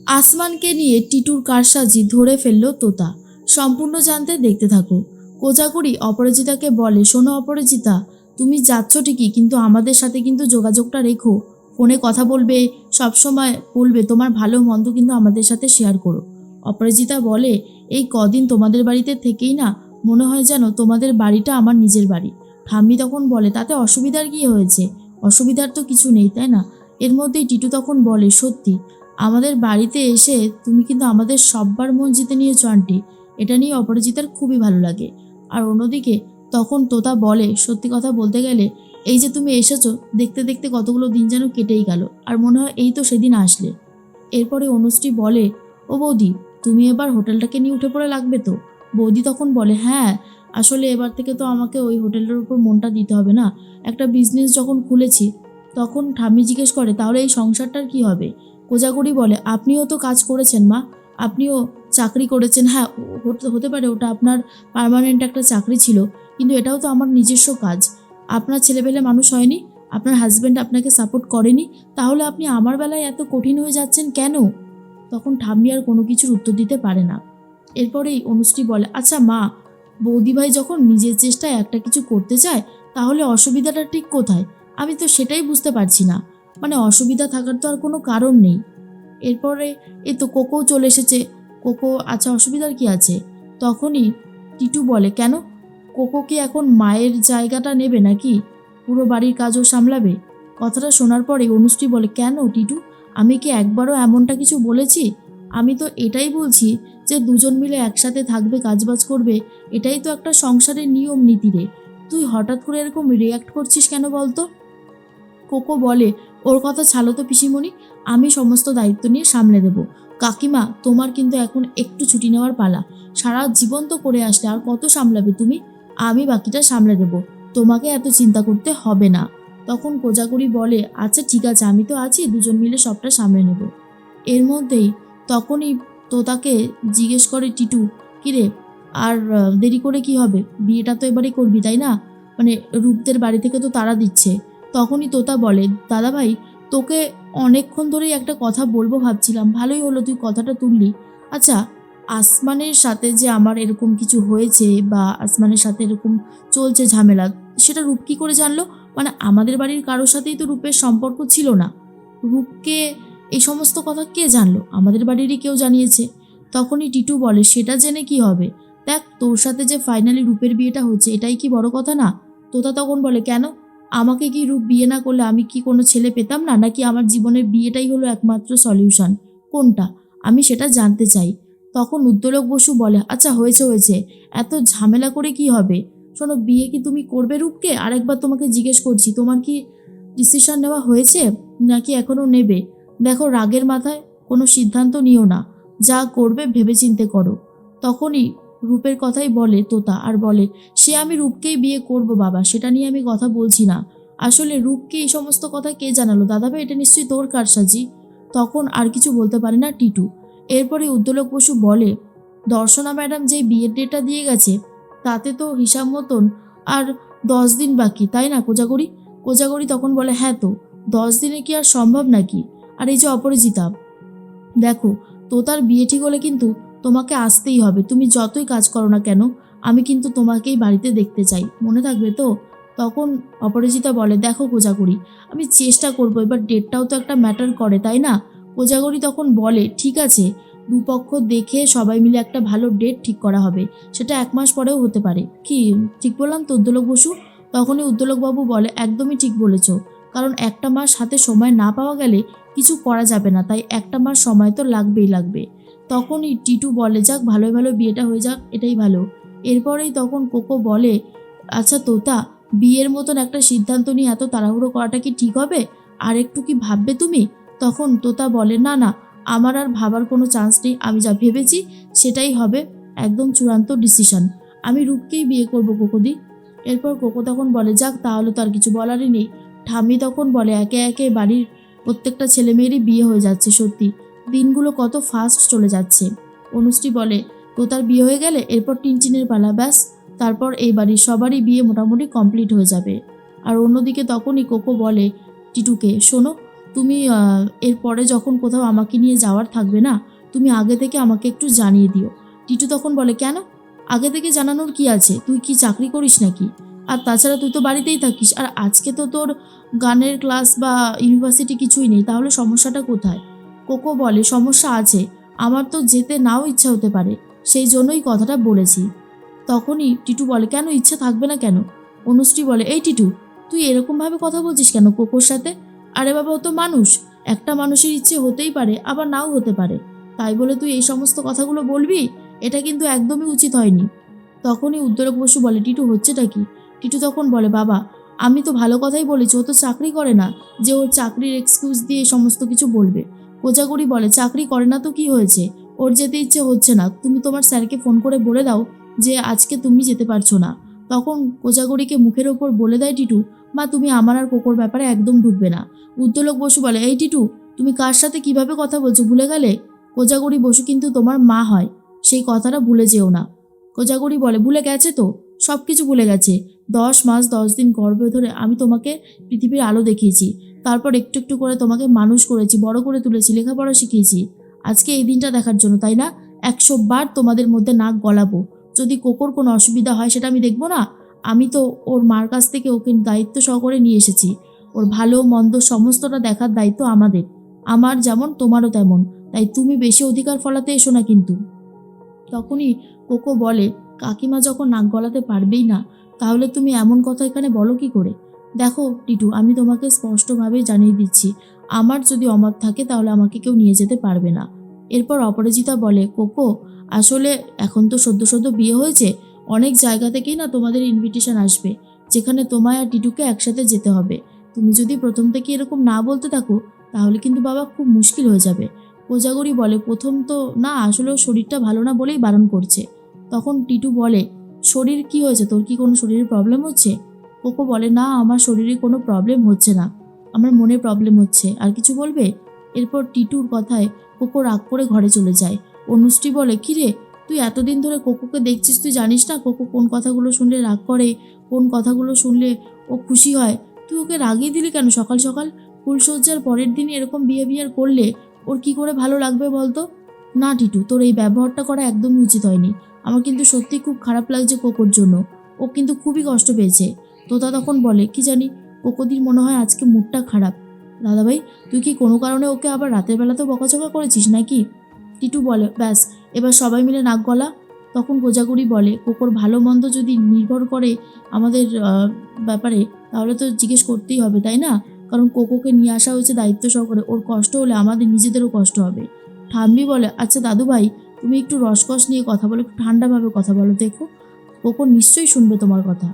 আসমানকে নিয়ে টিটুর কারসাজি ধরে ফেললো তোতা। সম্পূর্ণ জানতে দেখতে থাকো। কোজাগরি অপরাজিতাকে বলে, শোনো অপরাজিতা, তুমি যাচ্ছ ঠিকই, কিন্তু আমাদের সাথে কিন্তু যোগাযোগটা রেখো। ফোনে কথা বলবে, সবসময় বলবে, তোমার ভালো মন্দ কিন্তু আমাদের সাথে শেয়ার করো। অপরাজিতা বলে, এই কদিন তোমাদের বাড়িতে থেকেই না মনে হয় যেন তোমাদের বাড়িটা আমার নিজের বাড়ি। ঠাম্মি তখন বলে, তাতে অসুবিধার কি হয়েছে? অসুবিধার তো কিছু নেই, তাই না? এর মধ্যেই টিটু তখন বলে, সত্যি আমাদের বাড়িতে এসে তুমি কিন্তু আমাদের সব্বার মন জিতে নিয়েছো আন্টি। এটা নিয়ে অপরাজিতার খুবই ভালো লাগে। আর অন্যদিকে তখন তোতা বলে, সত্যি কথা বলতে গেলে এই যে তুমি এসেছো, দেখতে দেখতে কতগুলো দিন যেন কেটেই গেল, আর মনে হয় এই তো সেদিন আসলে। এরপরে অনুশ্রী বলে, ও বৌদি, তুমি এবার হোটেলটাকে নিয়ে উঠে পড়ে লাগবে তো? বৌদি তখন বলে, হ্যাঁ, আসলে এবার থেকে তো আমাকে ওই হোটেলের উপর মনটা দিতে হবে না। একটা বিজনেস যখন খুলেছি। তখন ঠাম্মি জিজ্ঞেস করে, তাহলে এই সংসারটার কি হবে? কোজাগরি বলে, আপনিও তো কাজ করেছেন মা, আপনিও চাকরি করেছেন। হ্যাঁ, হতে পারে ওটা আপনার পার্মানেন্ট একটা চাকরি ছিল, কিন্তু এটাও তো আমার নিজস্ব কাজ। আপনার ছেলেবেলে মানুষ হয়নি, আপনার হাজব্যান্ড আপনাকে সাপোর্ট করেনি, তাহলে আপনি আমার বেলায় এত কঠিন হয়ে যাচ্ছেন কেন? তখন ঠাম্মি আর কোনো কিছুর উত্তর দিতে পারে না। এরপরেই অনুশ্রী বলে, আচ্ছা মা, বৌদিভাই যখন নিজের চেষ্টায় একটা কিছু করতে চায়, তাহলে অসুবিধাটা ঠিক কোথায়? আমি তো সেটাই বুঝতে পারছি না। মানে অসুবিধা থাকার তো আর কোনো কারণ নেই। এরপরে এই তো কোকো চলে এসেছে। কোকো, আচ্ছা অসুবিধার কি আছে? তখনই টিটু বলে, কেন, কোকো কি এখন মায়ের জায়গাটা নেবে নাকি? পুরো বাড়ির কাজও সামলাবে? কথাটা শোনার পরে অনুশ্রী বলে, কেন টিটু, আমি কি একবারও এমনটা কিছু বলেছি? আমি তো এটাই বলছি যে দুজন মিলে একসাথে থাকবে, কাজবাজ করবে, এটাই তো একটা সংসারের নিয়ম নীতি রে। তুই হঠাৎ করে এরকম রিয়াক্ট করছিস কেন বলতো? কোকো বলে, ওর কথা ছাড়ো তো পিসিমণি, আমি সমস্ত দায়িত্ব নিয়ে সামলে দেব। কাকিমা, তোমার কিন্তু এখন একটু ছুটি নেওয়ার পালা। সারা জীবন তো করে আসলে, আর কত সামলাবে তুমি? আমি বাকিটা সামলে দেব, তোমাকে এত চিন্তা করতে হবে না। তখন কোজাগরি বলে, আচ্ছা ঠিক আছে, আমি তো আছি, দুজন মিলে সবটা সামলে নেব। এর মধ্যেই তখনই তোতাকে জিজ্ঞেস করে টিটু, কিরে, আর দেরি করে কি হবে? বিয়েটা তো এবারে করবি, তাই না? মানে রূপদের বাড়ি থেকে তো তাড়া দিচ্ছে। তখনই তোতা বলে, দাদা ভাই, তোকে অনেকক্ষণ ধরেই একটা কথা বলবো ভাবছিলাম, ভালোই হলো তুই কথাটা তুললি। আচ্ছা, আসমানের সাথে যে আমার এরকম কিছু হয়েছে, বা আসমানের সাথে এরকম চলছে ঝামেলা, সেটা রূপ কী করে জানলো? মানে আমাদের বাড়ির কারোর সাথেই তো রূপের সম্পর্ক ছিল না। রূপকে এই সমস্ত কথা কে জানলো? আমাদের বাড়িরই কেউ জানিয়েছে। তখনই টিটু বলে, সেটা জেনে কি হবে? দেখ, তোর সাথে যে ফাইনালি রূপের বিয়েটা হচ্ছে, এটাই কি বড় কথা না? তোতা তখন বলে, কেন, আমাকে কি রূপ বিয়ে না করলে আমি কি কোনো ছেলে পেতাম না, নাকি আমার জীবনের বিয়েটাই হলো একমাত্র সলিউশন? কোনটা? আমি সেটা জানতে চাই। তখন উদ্দোলক বসু বলে, আচ্ছা হয়েছে হয়েছে, এত ঝামেলা করে কি হবে? শোনো, বিয়ে কি তুমি করবে রূপকে? আরেকবার তোমাকে জিজ্ঞেস করছি, তোমার কি ডিসিশন নেওয়া হয়েছে, নাকি এখনও নেবে? দেখো, রাগের মাথায় কোনো সিদ্ধান্ত নিও না, যা করবে ভেবেচিন্তে করো। তখনই রূপের কথাই বলে তোতা, আর বলে, সে আমি রূপকেই বিয়ে করব বাবা, সেটা নিয়ে আমি কথা বলছি না। আসলে রূপকে এই সমস্ত কথা কে জানালো দাদাভাই? এটা নিশ্চয়ই তোর কারসাজি। তখন আর কিছু বলতে পারে না টিটু। এরপরে উদ্দোলক বসু বলে, দর্শনা ম্যাডাম যেই বিয়ের ডেটটা দিয়ে গেছে, তাতে তো হিসাব মতন আর 10 দিন বাকি, তাই না কোজাগরি? কোজাগরি তখন বলে, হ্যাঁ তো, 10 দিনে কি আর সম্ভব নাকি? আর এই যে অপরাজিতা, দেখো, তোতার বিয়ে ঠিক হলে কিন্তু তোমাকে আসতেই হবে, তুমি যতই কাজ করো না কেন, আমি কিন্তু তোমাকেই বাড়িতে দেখতে চাই, মনে থাকবে তো? তখন অপরাজিতা বলে, দেখো কোজাগরি, আমি চেষ্টা করবো, এবার ডেটটাও তো একটা ম্যাটার করে, তাই না? কোজাগরি তখন বলে, ঠিক আছে, দুপক্ষ দেখে সবাই মিলে একটা ভালো ডেট ঠিক করা হবে, সেটা 1 মাস পরেও হতে পারে। কি ঠিক বললাম তো উদ্দোলক বসু? তখনই উদ্দোলকবাবু বলে, একদমই ঠিক বলেছ, কারণ একটা মাস হাতে সময় না পাওয়া গেলে কিছু করা যাবে না, তাই একটা মাস সময় তো লাগবেই লাগবে। তখনই টিটু বলে, যাক, ভালোই ভালো বিয়েটা হয়ে যাক, এটাই ভালো। এরপরেই তখন কোকো বলে, আচ্ছা তোতা, বিয়ের মতন একটা সিদ্ধান্ত নিয়ে এত তাড়াহুড়ো করাটা কি ঠিক হবে? আর একটু কি ভাববে তুমি? তখন তোতা বলে, না না, আমার আর ভাবার কোনো চান্স নেই, আমি যা ভেবেছি সেটাই হবে, একদম চূড়ান্ত ডিসিশন। আমি রূপকেই বিয়ে করবো কোকোদি। এরপর কোকো তখন বলে, যাক, তাহলে তো আর কিছু বলারই নেই। ঠাম্মি তখন বলে, একে একে বাড়ির প্রত্যেকটা ছেলেমেয়েরই বিয়ে হয়ে যাচ্ছে, সত্যি দিনগুলো কত ফাস্ট চলে যাচ্ছে। অনুশ্রী বলে, তোতার বিয়ে হয়ে গেলে এরপর টিনটিনের পালা, ব্যাস, তারপর এই বাড়ির সবারই বিয়ে মোটামুটি কমপ্লিট হয়ে যাবে। আর অন্যদিকে তখনই কোকো বলে টিটুকে, শোনো, তুমি এরপরে যখন কোথাও আমাকে নিয়ে যাওয়ার থাকবে না, তুমি আগে থেকে আমাকে একটু জানিয়ে দিও। টিটু তখন বলে, কেন? আগে থেকে জানানোর কি আছে? তুই কি চাকরি করিস নাকি? আর তাছাড়া তুই তো বাড়িতেই থাকিস, আর আজকে তো তোর গানের ক্লাস বা ইউনিভার্সিটি কিছুই নেই, তাহলে সমস্যাটা কোথায়? কোকো বলে, সমস্যা আছে, আমার তো যেতে নাও ইচ্ছা হতে পারে, সেই জন্যই কথাটা বলেছি। তখনই টিটু বলে, কেন ইচ্ছে থাকবে না কেন? অনুশ্রী বলে, এই টিটু, তুই এরকমভাবে কথা বলছিস কেন কোকোর সাথে? আরে বাবা, ও তো মানুষ, একটা মানুষের ইচ্ছে হতেই পারে আবার নাও হতে পারে, তাই বলে তুই এই সমস্ত কথাগুলো বলবি? এটা কিন্তু একদমই উচিত হয়নি। তখনই উদ্যোরক বসু বলে, টিটু হচ্ছেটা কি? টিটু তখন বলে, বাবা, আমি তো ভালো কথাই বলেছি, ও তো চাকরি করে না যে ওর চাকরির এক্সকিউজ দিয়ে সমস্ত কিছু বলবে। কোজাগরি বলে, চাকরি করে না তো কি হয়েছে, ওর যেতে ইচ্ছে হচ্ছে না, তুমি তোমার স্যারকে ফোন করে বলে দাও যে আজকে তুমি যেতে পারছো না। তখন কোজাগরিকে মুখের ওপর বলে দেয় টিটু, মা, তুমি আমার আর কোকোর ব্যাপারে একদম ঢুকবে না। উদ্যোলক বসু বলে, এই টিটু, তুমি কার সাথে কিভাবে কথা বলছো ভুলে গেলে? কোজাগরি বসু কিন্তু তোমার মা হয়, সেই কথাটা ভুলে যেও না। কোজাগরি বলে, ভুলে গেছে তো, সব কিছু ভুলে গেছে। 10 মাস 10 দিন গর্ভে ধরে আমি তোমাকে পৃথিবীর আলো দেখিয়েছি, তারপর একটু একটু করে তোমাকে মানুষ করেছি, বড় করে তুলেছি, লেখাপড়া শিখিয়েছি, আজকে এই দিনটা দেখার জন্য, তাই না? 100 বার তোমাদের মধ্যে নাক গলাবো, যদি কোকোর কোনো অসুবিধা হয় সেটা আমি দেখবো না? আমি তো ওর মার কাছ থেকে ওকে দায়িত্ব সহকারে নিয়ে এসেছি, ওর ভালো মন্দ সমস্তটা দেখার দায়িত্ব আমাদের, আমার যেমন তোমারও তেমন, তাই তুমি বেশি অধিকার ফলাতে এসো না কিন্তু। তখনই কোকো বলে, কাকিমা যখন নাক গলাতে পারবেই না, তাহলে তুমি এমন কথা এখানে বলো কি করে? দেখো টিটু, আমি তোমাকে স্পষ্টভাবে জানিয়ে দিচ্ছি, আমার যদি অমত থাকে তাহলে আমাকে কেউ নিয়ে যেতে পারবে না। এরপর অপরাজিতা বলে, কোকো, আসলে এখন তো সদ্য সদ্য বিয়ে হয়েছে, অনেক জায়গা থেকেই না তোমাদের ইনভিটেশন আসবে, যেখানে তোমায় আর টিটুকে একসাথে যেতে হবে। তুমি যদি প্রথম থেকে এরকম না বলতে থাকো, তাহলে কিন্তু বাবা খুব মুশকিল হয়ে যাবে। কোজাগরি বলে, প্রথম তো না, আসলে ওর শরীরটা ভালো না বলেই বারণ করছে। তখন টিটু বলে, শরীর কি হয়েছে, তোর কি কোনো শরীরের প্রবলেম হচ্ছে? কোকো বলে, না, আমার শরীরে কোনো প্রবলেম হচ্ছে না, আমার মনে প্রবলেম হচ্ছে। আর কিছু বলবে? এরপর টিটুর কথায় কোকো রাগ করে ঘরে চলে যায়। অনুশ্রী বলে, কিরে, তুই এতদিন ধরে কোকোকে দেখছিস, তুই জানিস না কোকো কোন কথাগুলো শুনলে রাগ করে, কোন কথাগুলো শুনলে ও খুশি হয়? তুই ওকে রাগিয়ে দিলি কেন সকাল সকাল? ফুলশয্যার পরের দিনই এরকম বিহেভিয়ার করলে ওর কি করে ভালো লাগবে বলতো? না টিটু, তোর এই ব্যবহারটা করা একদমই উচিত হয়নি। আমার কিন্তু সত্যি খুব খারাপ লাগছে কোকোর জন্য, ও কিন্তু খুবই কষ্ট পেয়েছে। তোতা তখন বলে, কি জানি, কোকোদির মনে হয় আজকে মুডটা খারাপ। দাদাভাই, তুই কি কোনো কারণে ওকে আবার রাতের বেলাতেও বকাঝকা করেছিস নাকি? টিটু বলে, ব্যাস, এবার সবাই মিলে নাক গলা। তখন কোজাগরি বলে, কোকোর ভালো মন্দ যদি নির্ভর করে আমাদের ব্যাপারে, তাহলে তো জিজ্ঞেস করতেই হবে, তাই না? কারণ কোকোকে নিয়ে আসা হয়েছে দায়িত্ব সহকারে, ওর কষ্ট হলে আমাদের নিজেদেরও কষ্ট হবে। ঠাম্মি বলে, আচ্ছা দাদু ভাই, তুমি একটু রসকস নিয়ে কথা বলো, একটু ঠান্ডাভাবে কথা বলো, দেখো কোকো নিশ্চয়ই শুনবে তোমার কথা।